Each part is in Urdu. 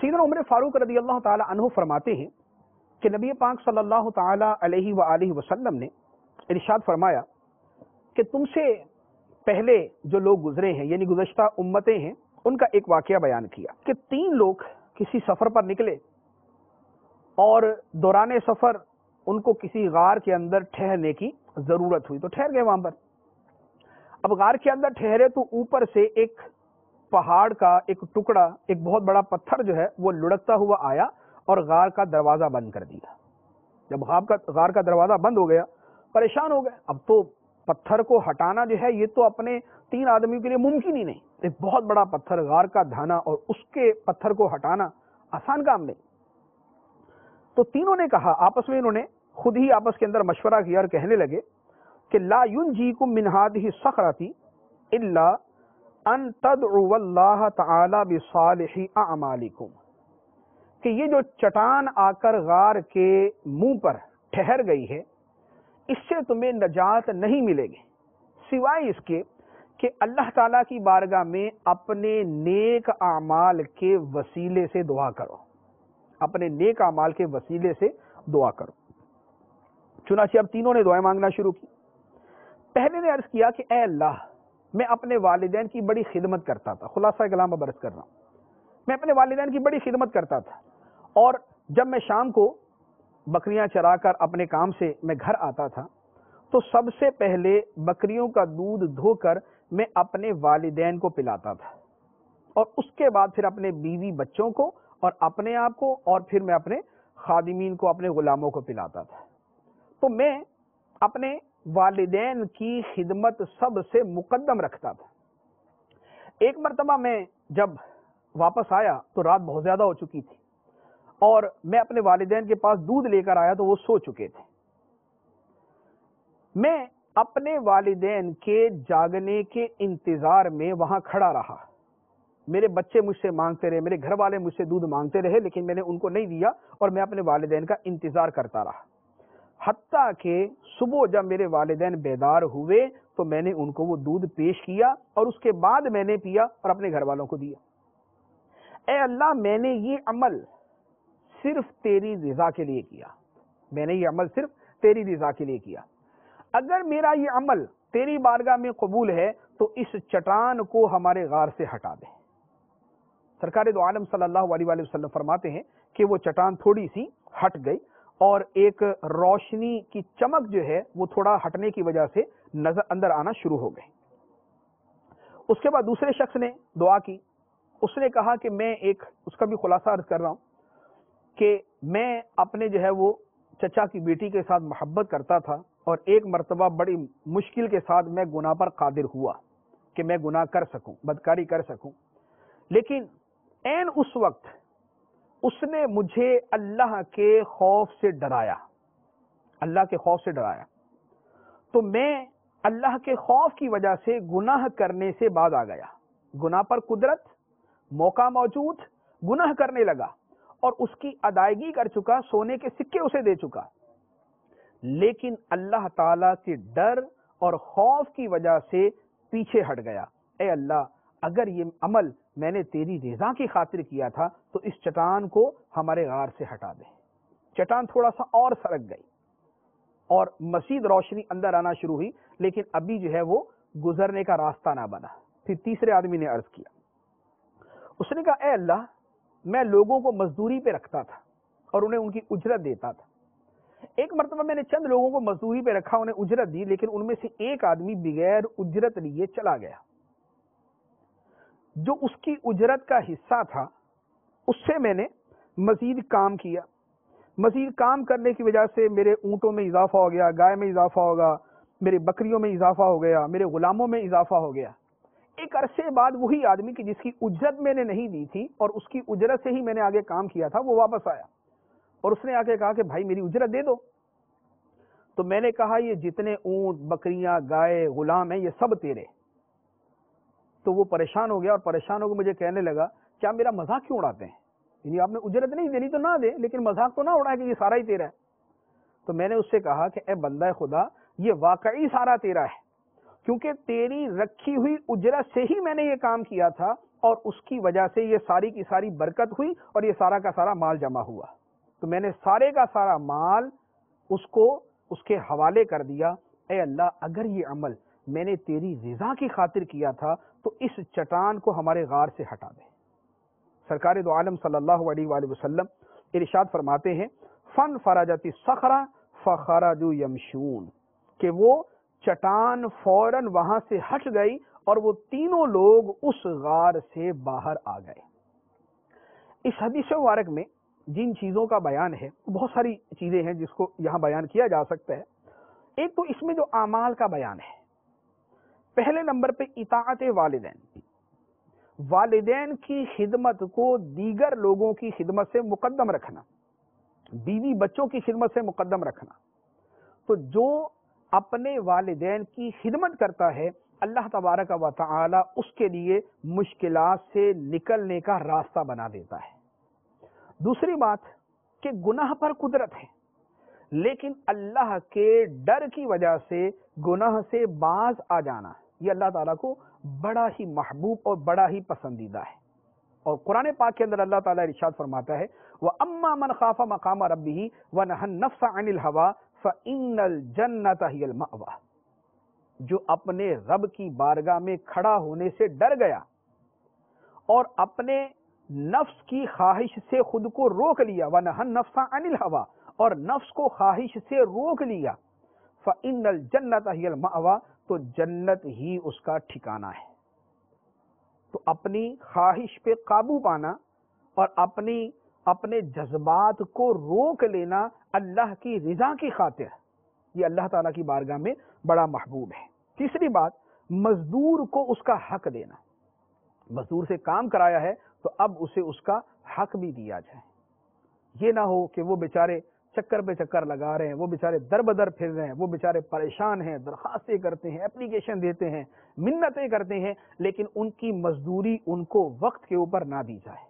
سیدنا عمر فاروق رضی اللہ تعالی عنہ فرماتے ہیں کہ نبی پاک صلی اللہ تعالی علیہ وآلہ وسلم نے ارشاد فرمایا کہ تم سے پہلے جو لوگ گزرے ہیں یعنی گزشتہ امتیں ہیں ان کا ایک واقعہ بیان کیا کہ 3 لوگ کسی سفر پر نکلے اور دوران سفر ان کو کسی غار کے اندر ٹھہرنے کی ضرورت ہوئی تو ٹھہر گئے وہاں پر۔ اب غار کے اندر ٹھہرے تو اوپر سے ایک پہاڑ کا ایک ٹکڑا، ایک بہت بڑا پتھر جو ہے وہ لڑکتا ہوا آیا اور غار کا دروازہ بند کر دیا۔ جب غار کا دروازہ بند ہو گیا پریشان ہو گئے، اب تو پتھر کو ہٹانا جو ہے یہ تو اپنے 3 آدمیوں کے لیے ممکن ہی نہیں، ایک بہت بڑا پتھر غار کا دھانا اور اس کے پتھر کو ہٹانا آسان کام نہیں۔ تو تینوں نے کہا آپس میں، انہوں نے خود ہی آپس کے اندر مشورہ کیا اور کہنے لگے کہ لا ينجيكم من هذه الصخرة الا ان تدعوا الله تعالی بصالح اعمالكم، کہ یہ جو چٹان آ کر غار کے منہ پر ٹھہر گئی ہے اس سے تمہیں نجات نہیں ملے گی سوائے اس کے کہ اللہ تعالیٰ کی بارگاہ میں اپنے نیک اعمال کے وسیلے سے دعا کرو، اپنے نیک اعمال کے وسیلے سے دعا کرو۔ چنانچہ اب تینوں نے دعائیں مانگنا شروع کی۔ پہلے نے عرض کیا کہ اے اللہ، میں اپنے والدین کی بڑی خدمت کرتا تھا، خلاصہ کلام اب عرض کر رہا ہوں، میں اپنے والدین کی بڑی خدمت کرتا تھا اور جب میں شام کو بکریاں چرا کر اپنے کام سے میں گھر آتا تھا تو سب سے پہلے بکریوں کا دودھ دھو کر میں اپنے والدین کو پلاتا تھا اور اس کے بعد پھر اپنے بیوی بچوں کو اور اپنے آپ کو اور پھر میں اپنے خادمین کو، اپنے غلاموں کو پلاتا تھا۔ تو میں اپنے والدین کی خدمت سب سے مقدم رکھتا تھا۔ ایک مرتبہ میں جب واپس آیا تو رات بہت زیادہ ہو چکی تھی اور میں اپنے والدین کے پاس دودھ لے کر آیا تو وہ سو چکے تھے۔ میں اپنے والدین کے جاگنے کے انتظار میں وہاں کھڑا رہا، میرے بچے مجھ سے مانگتے رہے، میرے گھر والے مجھ سے دودھ مانگتے رہے لیکن میں نے ان کو نہیں دیا اور میں اپنے والدین کا انتظار کرتا رہا، حتیٰ کہ صبح جب میرے والدین بیدار ہوئے تو میں نے ان کو وہ دودھ پیش کیا اور اس کے بعد میں نے پیا اور اپنے گھر والوں کو دیا۔ اے اللہ، میں نے یہ عمل صرف تیری رضا کے لیے کیا، میں نے یہ عمل صرف تیری رضا کے لیے کیا، اگر میرا یہ عمل تیری بارگاہ میں قبول ہے تو اس چٹان کو ہمارے غار سے ہٹا دے۔ سرکار دو عالم صلی اللہ علیہ وآلہ وسلم فرماتے ہیں کہ وہ چٹان تھوڑی سی ہٹ گئی اور ایک روشنی کی چمک جو ہے وہ تھوڑا ہٹنے کی وجہ سے نظر اندر آنا شروع ہو گئی۔ اس کے بعد دوسرے شخص نے دعا کی، اس نے کہا کہ میں اس کا بھی خلاصہ عرض کر رہا ہوں کہ میں اپنے جو ہے وہ چچا کی بیٹی کے ساتھ محبت کرتا تھا اور ایک مرتبہ بڑی مشکل کے ساتھ میں گناہ پر قادر ہوا کہ میں گناہ کر سکوں، بدکاری کر سکوں، لیکن عین اس وقت اس نے مجھے اللہ کے خوف سے ڈرایا، اللہ کے خوف سے ڈرایا، تو میں اللہ کے خوف کی وجہ سے گناہ کرنے سے باز آ گیا، گناہ پر قدرت، موقع موجود، گناہ کرنے لگا اور اس کی ادائیگی کر چکا، سونے کے سکے اسے دے چکا، لیکن اللہ تعالی کے ڈر اور خوف کی وجہ سے پیچھے ہٹ گیا۔ اے اللہ، اگر یہ عمل میں نے تیری رضا کی خاطر کیا تھا تو اس چٹان کو ہمارے غار سے ہٹا دے۔ چٹان تھوڑا سا اور سرک گئی اور مزید روشنی اندر آنا شروع ہوئی، لیکن ابھی جو ہے وہ گزرنے کا راستہ نہ بنا۔ پھر تیسرے آدمی نے عرض کیا، اس نے کہا اے اللہ، میں لوگوں کو مزدوری پہ رکھتا تھا اور انہیں ان کی اجرت دیتا تھا، ایک مرتبہ میں نے چند لوگوں کو مزدوری پہ رکھا، انہیں اجرت دی، لیکن ان میں سے ایک آدمی بغیر اجرت لیے چلا گیا، جو اس کی اجرت کا حصہ تھا اس سے میں نے مزید کام کیا، مزید کام کرنے کی وجہ سے میرے اونٹوں میں اضافہ ہو گیا، گائے میں اضافہ ہوگا، میرے بکریوں میں اضافہ ہو گیا، میرے غلاموں میں اضافہ ہو گیا۔ ایک عرصے بعد وہی آدمی کہ جس کی اجرت میں نے نہیں دی تھی اور اس کی اجرت سے ہی میں نے آگے کام کیا تھا، وہ واپس آیا اور اس نے آ کے کہا کہ بھائی میری اجرت دے دو۔ تو میں نے کہا یہ جتنے اونٹ، بکریاں، گائے، غلام ہیں یہ سب تیرے۔ تو وہ پریشان ہو گیا اور پریشان ہو کے مجھے کہنے لگا کیا میرا مذاق کیوں اڑاتے ہیں، یعنی آپ نے اجرت نہیں دینی تو نہ دے لیکن مذاق تو نہ اڑائے کہ یہ سارا ہی تیرا ہے۔ تو میں نے اس سے کہا کہ اے بندہ خدا، یہ واقعی سارا تیرا ہے، کیونکہ تیری رکھی ہوئی اجرت سے ہی میں نے یہ کام کیا تھا اور اس کی وجہ سے یہ ساری کی ساری برکت ہوئی اور یہ سارا کا سارا مال جمع ہوا. تو میں نے سارے کا سارا مال اس کے حوالے کر دیا. اے اللہ اگر یہ عمل میں نے تیری رضا کی خاطر کیا تھا تو اس چٹان کو ہمارے غار سے ہٹا دے. سرکار دو عالم صلی اللہ علیہ وآلہ وسلم ارشاد فرماتے ہیں فن فرجت الصخرہ فخرجوا یمشون، کہ وہ چٹان فوراً وہاں سے ہٹ گئی اور وہ تینوں لوگ اس غار سے باہر آ گئے. اس حدیث مبارک میں جن چیزوں کا بیان ہے بہت ساری چیزیں ہیں جس کو یہاں بیان کیا جا سکتا ہے. ایک تو اس میں جو اعمال کا بیان ہے، پہلے نمبر پہ اطاعت والدین کی خدمت کو دیگر لوگوں کی خدمت سے مقدم رکھنا، بیوی بچوں کی خدمت سے مقدم رکھنا. تو جو اپنے والدین کی خدمت کرتا ہے اللہ تبارک و تعالی اس کے لیے مشکلات سے نکلنے کا راستہ بنا دیتا ہے. دوسری بات کہ گناہ پر قدرت ہے، لیکن اللہ کے ڈر کی وجہ سے گناہ سے باز آ جانا یہ اللہ تعالیٰ کو بڑا ہی محبوب اور بڑا ہی پسندیدہ ہے. اور قرآن پاک کے اندر اللہ تعالیٰ ارشاد فرماتا ہے وَأَمَّا مَنْ خَافَ مَقَامَ رَبِّهِ وَنَهَى النَّفْسَ عَنِ الْهَوَىٰ فَإِنَّ الْجَنَّةَ هِيَ الْمَأْوَىٰ، جو اپنے رب کی بارگاہ میں کھڑا ہونے سے ڈر گیا اور اپنے نفس کی خواہش سے خود کو روک لیا، وَنَهَى النَّفْسَ عَنِ الْهَوَىٰ، اور نفس کو خواہش سے روک لیا، فَإِنَّ الْجَنَّةَ هِيَ الْمَأْوَىٰ، تو جنت ہی اس کا ٹھکانہ ہے. تو اپنی خواہش پہ قابو پانا اور اپنے جذبات کو روک لینا اللہ کی رضا کی خاطر یہ اللہ تعالیٰ کی بارگاہ میں بڑا محبوب ہے. تیسری بات مزدور کو اس کا حق دینا. مزدور سے کام کرایا ہے تو اب اسے اس کا حق بھی دیا جائے. یہ نہ ہو کہ وہ بیچارے چکر پہ چکر لگا رہے ہیں، وہ بیچارے در بدر پھر رہے ہیں، وہ بیچارے پریشان ہیں، درخواستیں کرتے ہیں، اپلیکیشن دیتے ہیں، منتیں کرتے ہیں، لیکن ان کی مزدوری ان کو وقت کے اوپر نہ دی جائے.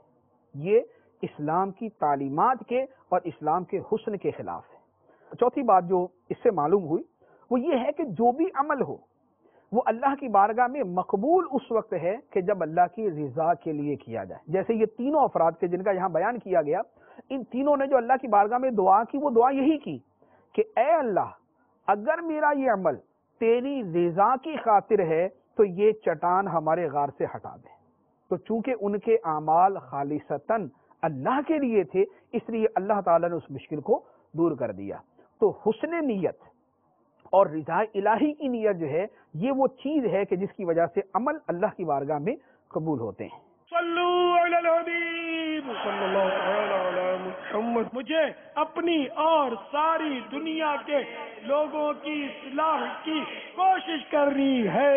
یہ اسلام کی تعلیمات کے اور اسلام کے حسن کے خلاف ہے. چوتھی بات جو اس سے معلوم ہوئی وہ یہ ہے کہ جو بھی عمل ہو وہ اللہ کی بارگاہ میں مقبول اس وقت ہے کہ جب اللہ کی رضا کے لیے کیا جائے. جیسے یہ تینوں افراد کے جن کا یہاں بیان کیا گیا، ان تینوں نے جو اللہ کی بارگاہ میں دعا کی وہ دعا یہی کی کہ اے اللہ اگر میرا یہ عمل تیری رضا کی خاطر ہے تو یہ چٹان ہمارے غار سے ہٹا دے. تو چونکہ ان کے اعمال خالصتاً اللہ کے لیے تھے اس لیے اللہ تعالیٰ نے اس مشکل کو دور کر دیا. تو حسن نیت اور رضا الہی کی نیت جو ہے یہ وہ چیز ہے کہ جس کی وجہ سے عمل اللہ کی بارگاہ میں قبول ہوتے ہیں. صلو علی الحبیب صلی اللہ تعالی علی محمد. مجھے اپنی اور ساری دنیا کے لوگوں کی اصلاح کی کوشش کرنی ہے.